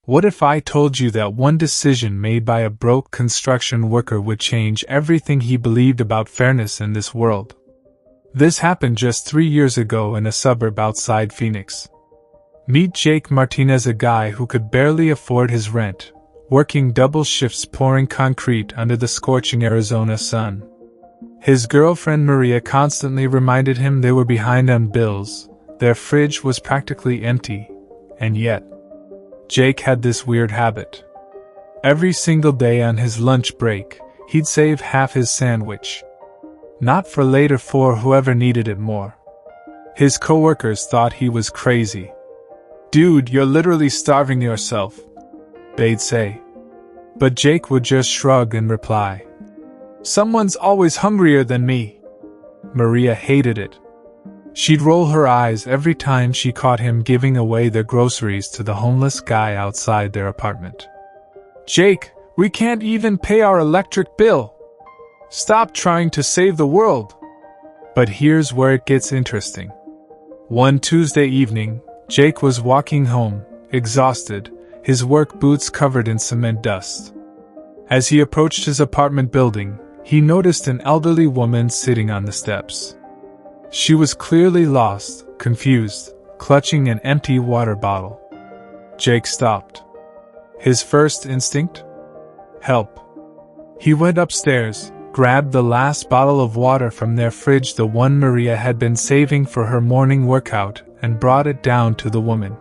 What if I told you that one decision made by a broke construction worker would change everything he believed about fairness in this world? This happened just 3 years ago in a suburb outside Phoenix. Meet Jake Martinez, a guy who could barely afford his rent, working double shifts pouring concrete under the scorching Arizona sun. His girlfriend Maria constantly reminded him they were behind on bills, their fridge was practically empty, and yet, Jake had this weird habit. Every single day on his lunch break, he'd save half his sandwich. Not for later for whoever needed it more. His coworkers thought he was crazy. "Dude, you're literally starving yourself," they'd say. But Jake would just shrug and reply, "Someone's always hungrier than me." Maria hated it. She'd roll her eyes every time she caught him giving away their groceries to the homeless guy outside their apartment. "Jake, we can't even pay our electric bill. Stop trying to save the world." But here's where it gets interesting. One Tuesday evening, Jake was walking home, exhausted, his work boots covered in cement dust. As he approached his apartment building, he noticed an elderly woman sitting on the steps. She was clearly lost, confused, clutching an empty water bottle. Jake stopped. His first instinct? Help. He went upstairs, grabbed the last bottle of water from their fridge, the one Maria had been saving for her morning workout, and brought it down to the woman.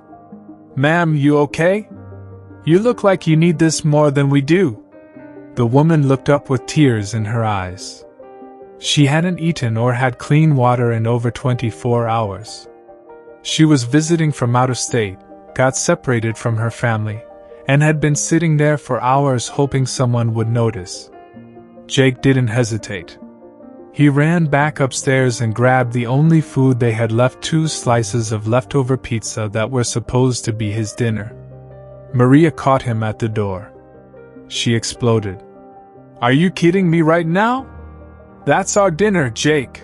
"Ma'am, you okay? You look like you need this more than we do." The woman looked up with tears in her eyes. She hadn't eaten or had clean water in over 24 hours. She was visiting from out of state, got separated from her family, and had been sitting there for hours hoping someone would notice. Jake didn't hesitate. He ran back upstairs and grabbed the only food they had left, 2 slices of leftover pizza that were supposed to be his dinner. Maria caught him at the door. She exploded. "Are you kidding me right now? That's our dinner, Jake.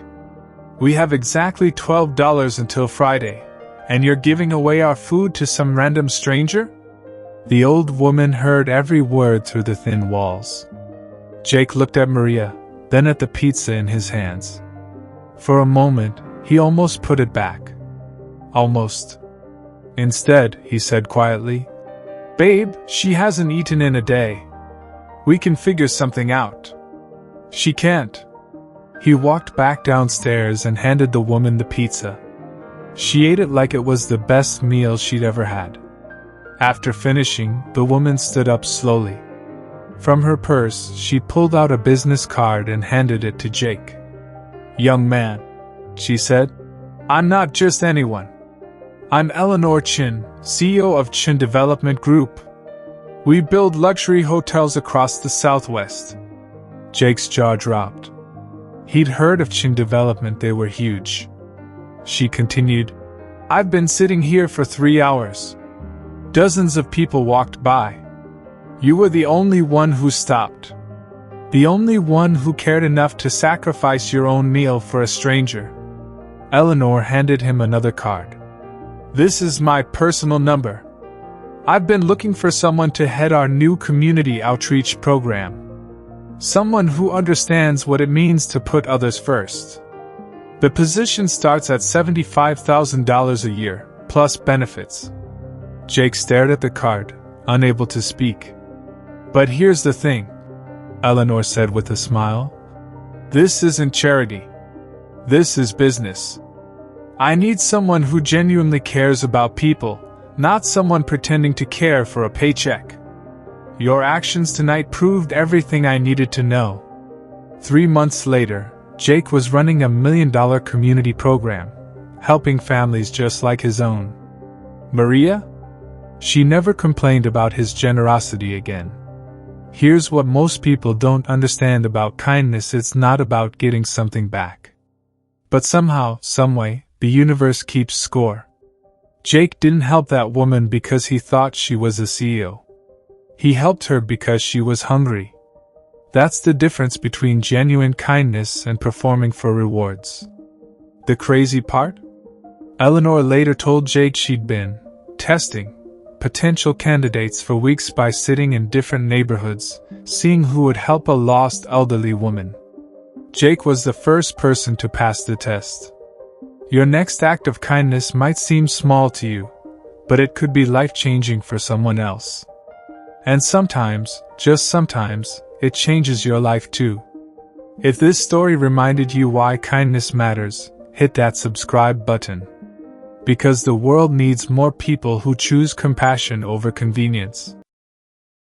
We have exactly $12 until Friday, and you're giving away our food to some random stranger?" The old woman heard every word through the thin walls. Jake looked at Maria, then at the pizza in his hands. For a moment, he almost put it back. Almost. Instead, he said quietly, "Babe, she hasn't eaten in a day. We can figure something out." "She can't." He walked back downstairs and handed the woman the pizza. She ate it like it was the best meal she'd ever had. After finishing, the woman stood up slowly. From her purse, she pulled out a business card and handed it to Jake. "Young man," she said, "I'm not just anyone. I'm Eleanor Chin, CEO of Chin Development Group. We build luxury hotels across the Southwest." Jake's jaw dropped. He'd heard of Chin Development, they were huge. She continued, "I've been sitting here for 3 hours. Dozens of people walked by. You were the only one who stopped. The only one who cared enough to sacrifice your own meal for a stranger." Eleanor handed him another card. "This is my personal number. I've been looking for someone to head our new community outreach program. Someone who understands what it means to put others first. The position starts at $75,000 a year, plus benefits." Jake stared at the card, unable to speak. "But here's the thing," Eleanor said with a smile. "This isn't charity. This is business. I need someone who genuinely cares about people, not someone pretending to care for a paycheck. Your actions tonight proved everything I needed to know." 3 months later, Jake was running a $1 million community program, helping families just like his own. Maria? She never complained about his generosity again. Here's what most people don't understand about kindness: it's not about getting something back. But somehow, someway, the universe keeps score. Jake didn't help that woman because he thought she was a CEO. He helped her because she was hungry. That's the difference between genuine kindness and performing for rewards. The crazy part? Eleanor later told Jake she'd been testing potential candidates for weeks by sitting in different neighborhoods, seeing who would help a lost elderly woman. Jake was the first person to pass the test. Your next act of kindness might seem small to you, but it could be life-changing for someone else. And sometimes, just sometimes, it changes your life too. If this story reminded you why kindness matters, hit that subscribe button. Because the world needs more people who choose compassion over convenience.